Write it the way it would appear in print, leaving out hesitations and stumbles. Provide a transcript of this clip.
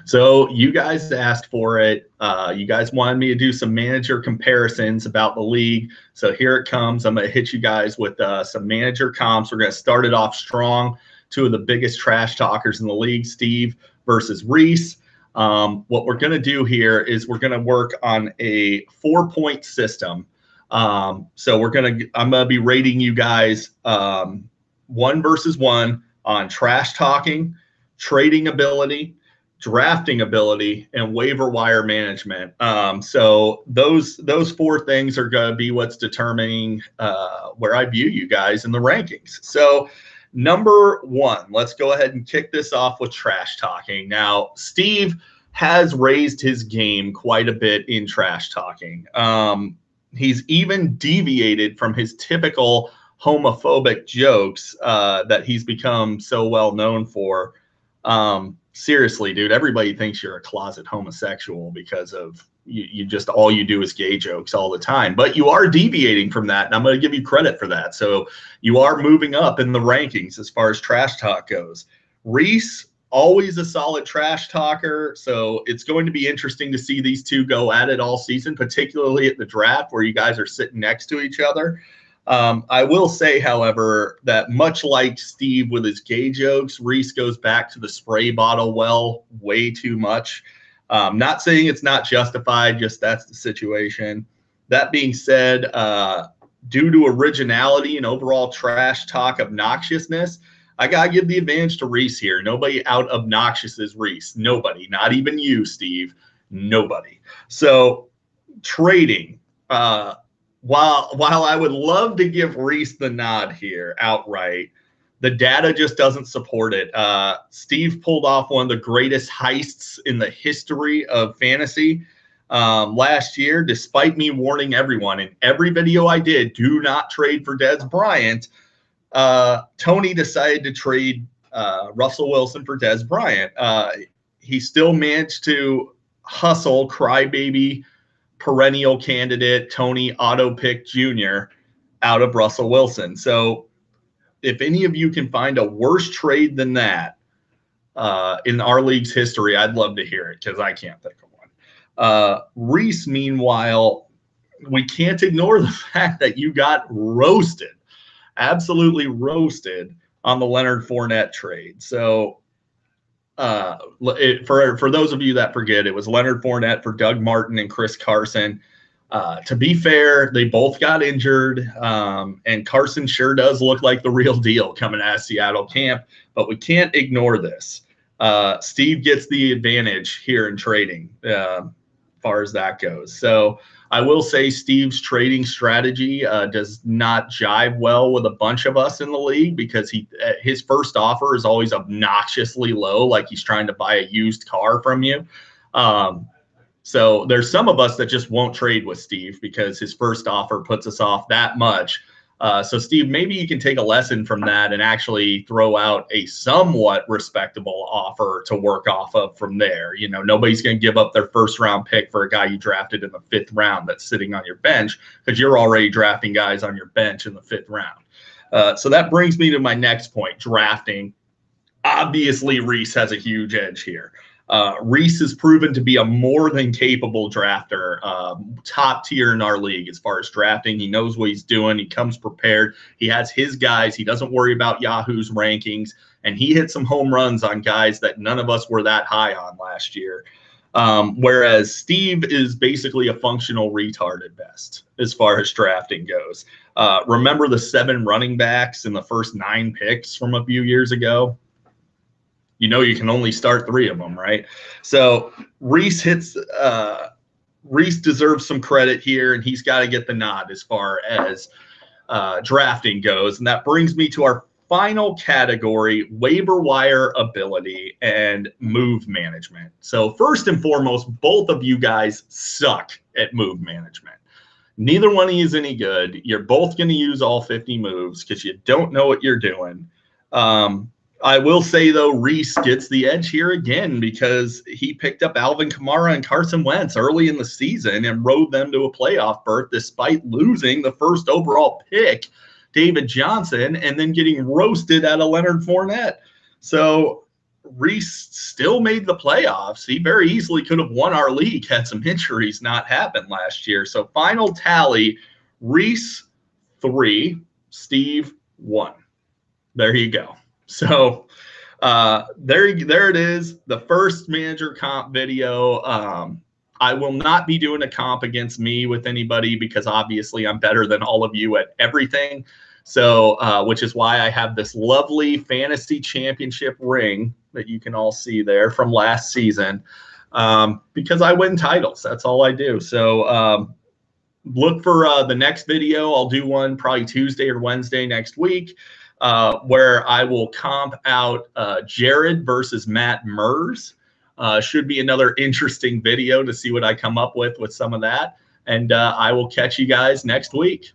So you guys asked for it. You guys wanted me to do some manager comparisons about the league. So here it comes. I'm going to hit you guys with some manager comps. We're going to start it off strong. Two of the biggest trash talkers in the league, Steve versus Rhys. What we're going to do here is we're going to work on a 4-point system. So I'm going to be rating you guys 1 versus 1 on trash talking, trading ability, drafting ability, and waiver wire management. So those 4 things are going to be what's determining where I view you guys in the rankings. So number 1, let's go ahead and kick this off with trash talking. Now, Steve has raised his game quite a bit in trash talking. He's even deviated from his typical homophobic jokes that he's become so well known for. Seriously, dude, everybody thinks you're a closet homosexual because of you just all you do is gay jokes all the time. But you are deviating from that, and I'm going to give you credit for that. So you are moving up in the rankings as far as trash talk goes. Rhys, always a solid trash talker. So it's going to be interesting to see these two go at it all season, particularly at the draft where you guys are sitting next to each other. I will say, however, that much like Steve with his gay jokes, Rhys goes back to the spray bottle well way too much. Not saying it's not justified, just that's the situation. That being said, due to originality and overall trash talk obnoxiousness, I got to give the advantage to Rhys here. Nobody out obnoxious as Rhys. Nobody. Not even you, Steve. Nobody. So trading. While I would love to give Rhys the nod here outright, the data just doesn't support it. Steve pulled off one of the greatest heists in the history of fantasy last year, despite me warning everyone in every video I did, do not trade for Dez Bryant. Tony decided to trade Russell Wilson for Dez Bryant. He still managed to hustle crybaby perennial candidate Tony Auto Pick Jr. out of Russell Wilson. So if any of you can find a worse trade than that in our league's history, I'd love to hear it because I can't think of one. Rhys, meanwhile, we can't ignore the fact that you got roasted, absolutely roasted on the Leonard Fournette trade. So for those of you that forget, it was Leonard Fournette for Doug Martin and Chris Carson. To be fair, they both got injured, and Carson sure does look like the real deal coming out of Seattle camp, but we can't ignore this. Steve gets the advantage here in trading as far as that goes. So I will say Steve's trading strategy does not jive well with a bunch of us in the league because his first offer is always obnoxiously low, like he's trying to buy a used car from you. So there's some of us that just won't trade with Steve because his first offer puts us off that much. So Steve, maybe you can take a lesson from that and actually throw out a somewhat respectable offer to work off of from there. You know, nobody's going to give up their first round pick for a guy you drafted in the 5th round that's sitting on your bench because you're already drafting guys on your bench in the 5th round. So that brings me to my next point, drafting. Obviously, Rhys has a huge edge here. Rhys has proven to be a more than capable drafter, top tier in our league as far as drafting. He knows what he's doing. He comes prepared. He has his guys. He doesn't worry about Yahoo's rankings, and he hit some home runs on guys that none of us were that high on last year. Whereas Steve is basically a functional retard at best as far as drafting goes. Remember the 7 running backs in the first 9 picks from a few years ago? You know you can only start 3 of them, right? So Rhys deserves some credit here, and he's got to get the nod as far as drafting goes. And that brings me to our final category, waiver wire ability and move management. So first and foremost, both of you guys suck at move management. Neither one of you is any good. You're both going to use all 50 moves because you don't know what you're doing. I will say, though, Rhys gets the edge here again because he picked up Alvin Kamara and Carson Wentz early in the season and rode them to a playoff berth despite losing the first overall pick, David Johnson, and then getting roasted out of Leonard Fournette. So Rhys still made the playoffs. He very easily could have won our league had some injuries not happened last year. So final tally, Rhys 3, Steve 1. There you go. So there it is, the first manager comp video. I will not be doing a comp against me with anybody because obviously I'm better than all of you at everything. So, which is why I have this lovely fantasy championship ring that you can all see there from last season, because I win titles. That's all I do. So look for the next video. I'll do one probably Tuesday or Wednesday next week, where I will comp out Jared versus Matt Mers. Should be another interesting video to see what I come up with some of that. And I will catch you guys next week.